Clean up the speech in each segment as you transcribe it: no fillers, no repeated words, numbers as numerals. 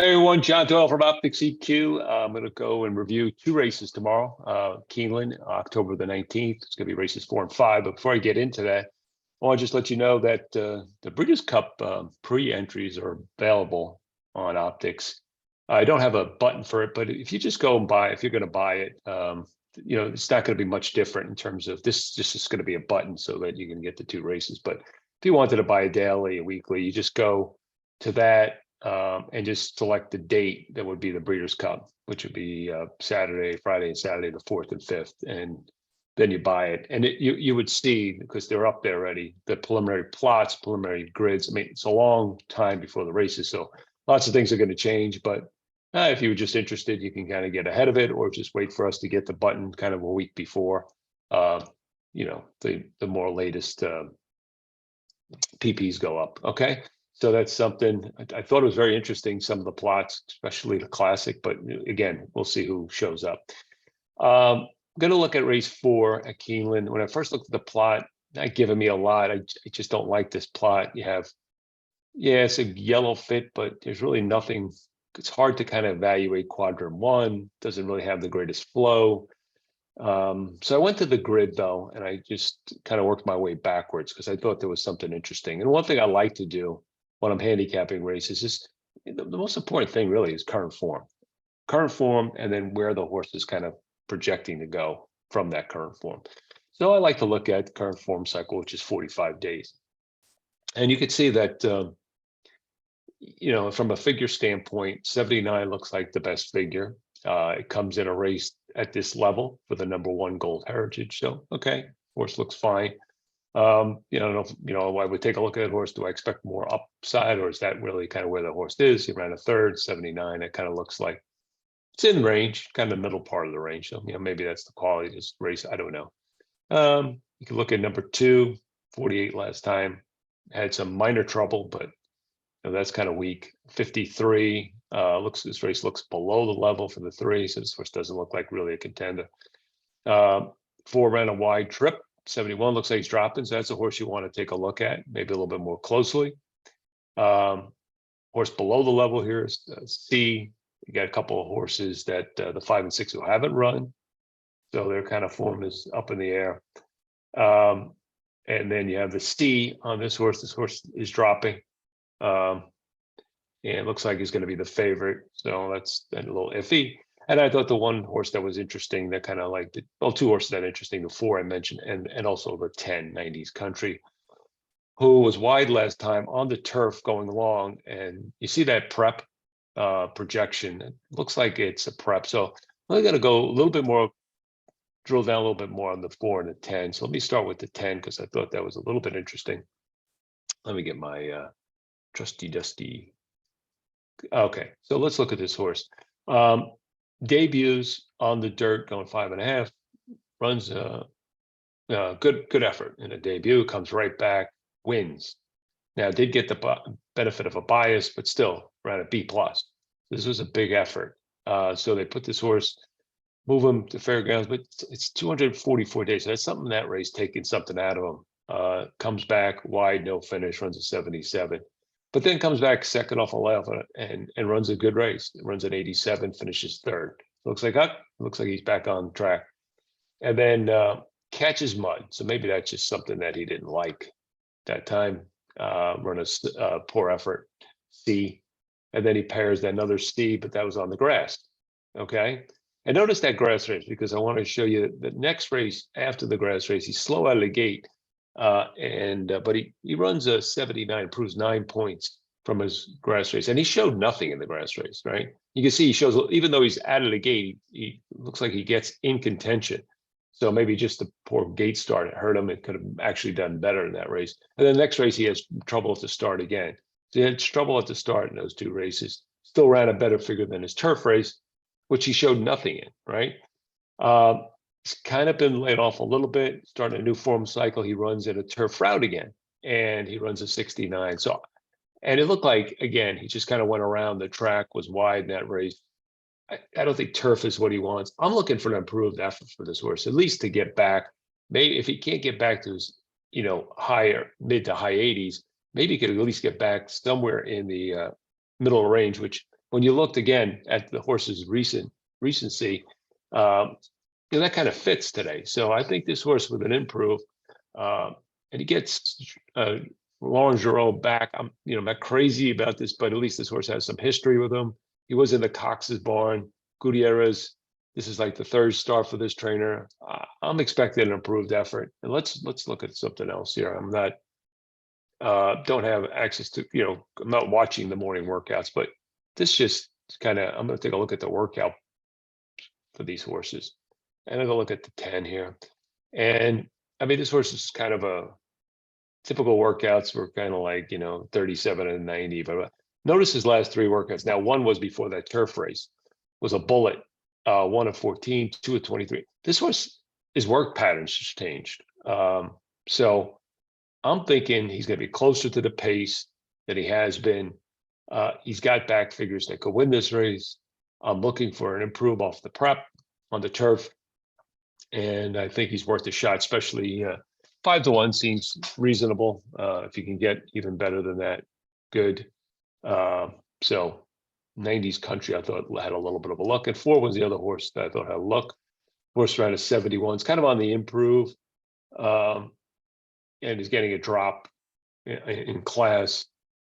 Hey everyone, John Doyle from OptixEQ. I'm going to go and review two races tomorrow. Keeneland, October the 19th. It's going to be races 4 and 5. But before I get into that, I want to just let you know that the Breeders' Cup pre-entries are available on Optix. I don't have a button for it, but if you just go and buy, if you're going to buy it, it's not going to be much different in terms of this. Just is going to be a button so that you can get the two races. But if you wanted to buy a daily, a weekly, you just go to that. And just select the date that would be the Breeders' Cup, which would be Friday and Saturday, the 4th and 5th. And then you buy it. And you would see, because they're up there already, the preliminary plots, preliminary grids. I mean, it's a long time before the races, so lots of things are going to change. But if you were just interested, you can kind of get ahead of it, or just wait for us to get the button kind of a week before, the more latest PPs go up. Okay. So that's something I thought it was very interesting, some of the plots, especially the classic, but again, we'll see who shows up. I'm going to look at race 4 at Keeneland. When I first looked at the plot, not giving me a lot. I just don't like this plot. You have, it's a yellow fit, but there's really nothing. It's hard to kind of evaluate quadrant 1. Doesn't really have the greatest flow. So I went to the grid though, and I just kind of worked my way backwards because I thought there was something interesting. And one thing I like to do when I'm handicapping races is the most important thing really is current form, and then where the horse is kind of projecting to go from that current form. So I like to look at current form cycle, which is 45 days. And you can see that, from a figure standpoint, 79 looks like the best figure. It comes in a race at this level for the #1 Gold Heritage. So, okay, horse looks fine. I would take a look at that horse. Do I expect more upside, or is that really kind of where the horse is? He ran a third, 79. It kind of looks like it's in range, kind of the middle part of the range. So, maybe that's the quality of this race. I don't know. You can look at #2, 48 last time. Had some minor trouble, but that's kind of weak. 53 this race looks below the level for the 3, so this horse doesn't look like really a contender. 4 ran a wide trip. 71 looks like he's dropping, so that's a horse you want to take a look at, maybe a little bit more closely. Horse below the level here is C. You got a couple of horses that the 5 and 6 who haven't run, so their kind of form is up in the air. And then you have the C on this horse. This horse is dropping. And it looks like he's going to be the favorite, so that's a little iffy. And I thought the one horse that was interesting, that kind of like two horses that are interesting, the 4 I mentioned, and also the 10, 90s Country, who was wide last time on the turf going along. And you see that prep projection. It looks like it's a prep. So I'm going to go a little bit more, drill down a little bit more on the 4 and the 10. So let me start with the 10 because I thought that was a little bit interesting. Let me get my trusty dusty. Okay, so let's look at this horse. Debuts on the dirt going 5.5, runs a good effort in a debut, comes right back, wins. Now did get the benefit of a bias, but still ran a B+. This was a big effort. So they put this horse, move him to fairgrounds, but it's 244 days. So that's something, that race taking something out of him. Comes back wide, no finish, runs a 77. But then comes back second off a lap and runs a good race. It runs an 87, finishes 3rd. Looks like he's back on track. And then catches mud. So maybe that's just something that he didn't like that time. Run a poor effort, C. And then he pairs another C, but that was on the grass. Okay. And notice that grass race, because I want to show you the next race after the grass race. He's slow out of the gate. But he runs a 79, proves 9 points from his grass race, and he showed nothing in the grass race, right? You can see he shows, even though he's out of the gate, he looks like he gets in contention. So maybe just the poor gate start hurt him. It could have actually done better in that race. And then the next race, he has trouble at the start again. So he had trouble at the start in those 2 races. Still ran a better figure than his turf race, which he showed nothing in, right? He's kind of been laid off a little bit, starting a new form cycle. He runs in a turf route again, and he runs a 69. So, and it looked like, again, he just kind of went around the track, was wide in that race. I don't think turf is what he wants. I'm looking for an improved effort for this horse, at least to get back. Maybe if he can't get back to his, higher, mid to high 80s, maybe he could at least get back somewhere in the middle range, which when you looked again at the horse's recency, that kind of fits today. So I think this horse with an improve, and he gets Laurent Giraud back. I'm not crazy about this, but at least this horse has some history with him. He was in the Cox's barn. Gutierrez, this is like the third start for this trainer. I'm expecting an improved effort. And let's look at something else here. I'm not don't have access to, I'm not watching the morning workouts, but this just kind of, I'm going to take a look at the workout for these horses. And I'm going to look at the 10 here. And I mean, this horse is kind of a typical workouts were kind of like, 37 and 90, but notice his last 3 workouts. Now, one was before that turf race, was a bullet, 1 of 14, 2 of 23. This horse, his work patterns just changed. So I'm thinking he's going to be closer to the pace that he has been. He's got back figures that could win this race. I'm looking for an improve off the prep on the turf. And I think he's worth a shot, especially 5-1 seems reasonable. If you can get even better than that, good. So 90s country, I thought had a little bit of a luck. And 4 was the other horse that I thought had luck. Horse ran a 71. It's kind of on the improve. And he's getting a drop in class,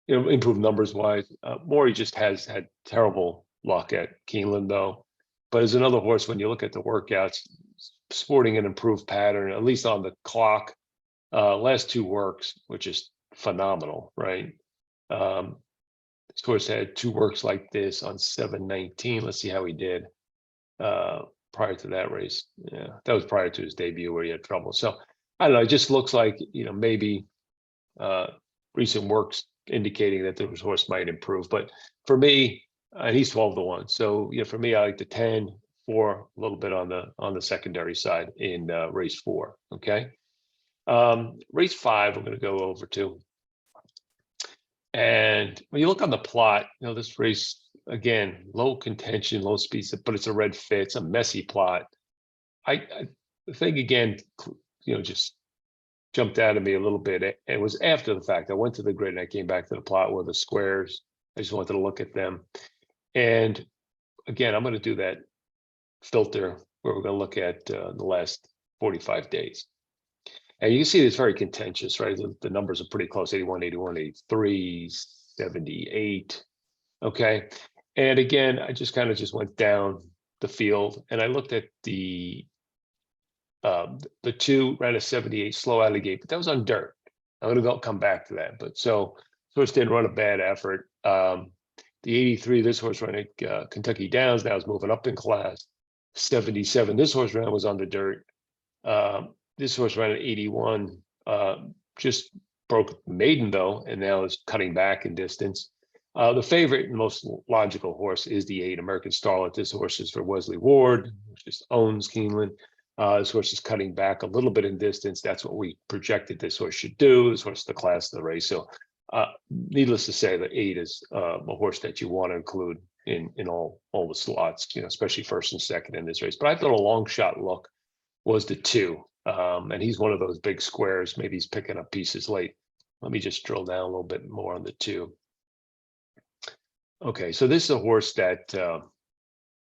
improved numbers wise. Maury just has had terrible luck at Keeneland though. But as another horse, when you look at the workouts, sporting an improved pattern, at least on the clock, last 2 works, which is phenomenal, right? This horse had 2 works like this on 7/19. Let's see how he did prior to that race. Yeah, that was prior to his debut where he had trouble. So I don't know. It just looks like, maybe recent works indicating that this horse might improve. But for me, he's 12-1. So for me, I like the 10, 4, a little bit on the secondary side in race 4. Okay. Race 5, I'm going to go over to. And when you look on the plot, this race, again, low contention, low speed, but it's a red fit. It's a messy plot. I think, again, just jumped out at me a little bit. It was after the fact. I went to the grid and I came back to the plot where the squares. I just wanted to look at them. And again, I'm going to do that filter where we're going to look at the last 45 days. And you can see it's very contentious, right? The numbers are pretty close, 81, 81, 83, 78. Okay. And again, I just kind of went down the field and I looked at the 2 ran a 78 slow out of the gate, but that was on dirt. I'm going to come back to that. But so horse didn't run a bad effort. The 83, this horse ran at Kentucky Downs. Now is moving up in class. 77, this horse ran was on the dirt. This horse ran at 81, just broke maiden though, and now is cutting back in distance. The favorite and most logical horse is the 8 American Starlet. This horse is for Wesley Ward, which just owns Keeneland. This horse is cutting back a little bit in distance. That's what we projected this horse should do. This horse is the class of the race. So needless to say, the 8 is a horse that you want to include in all the slots, especially first and second in this race. But I thought a long shot look was the 2. And he's one of those big squares. Maybe he's picking up pieces late. Let me just drill down a little bit more on the 2. Okay, so this is a horse that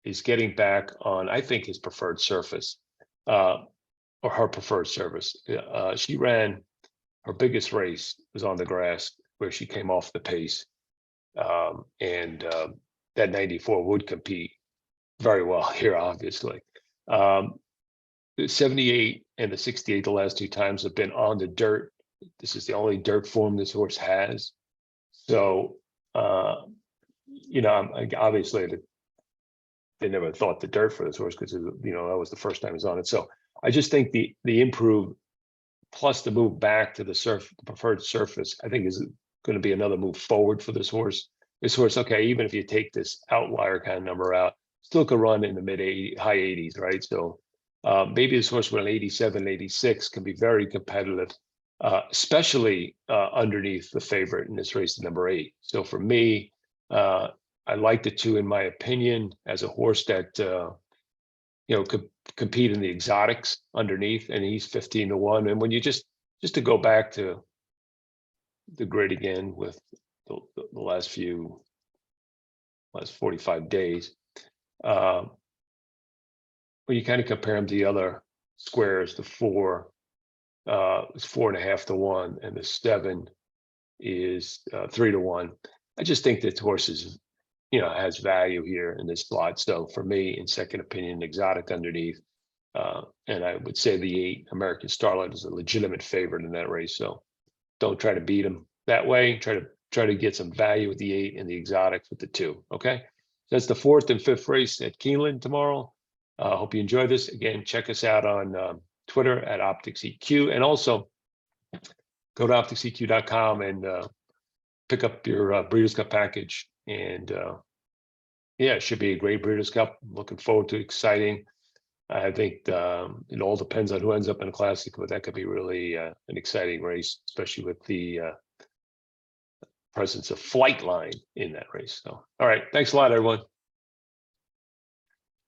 is getting back on, I think, his preferred surface, or her preferred surface. She ran her biggest race was on the grass where she came off the pace. And that 94 would compete very well here, obviously. The 78 and the 68, the last 2 times have been on the dirt. This is the only dirt form this horse has. So, obviously they never thought the dirt for this horse because, that was the first time he's on it. So I just think the improve plus the move back to the preferred surface, I think is going to be another move forward for this horse. This horse, okay, even if you take this outlier kind of number out, still could run in the high 80s, right? So maybe this horse with an 87, 86 can be very competitive, especially underneath the favorite in this race, number 8. So for me, I like the 2, in my opinion, as a horse that could compete in the exotics underneath, and he's 15-1. And when you just to go back to the grid again with the last few last 45 days. When you kind of compare them to the other squares, the 4 is 4.5 to 1, and the 7 is 3 to 1. I just think that horse is, has value here in this slot. So for me, in second opinion, exotic underneath. And I would say the 8 American Starlight is a legitimate favorite in that race. So don't try to beat him that way. Try to get some value with the 8 and the exotics with the 2. Okay. That's the 4th and 5th race at Keeneland tomorrow. Hope you enjoy this. Again, check us out on Twitter at OptixEQ, and also go to OptixEQ.com and pick up your Breeders' Cup package. And yeah, it should be a great Breeders' Cup. Looking forward to exciting. I think it all depends on who ends up in the Classic, but that could be really an exciting race, especially with the presence of Flightline in that race. So, all right, thanks a lot, everyone.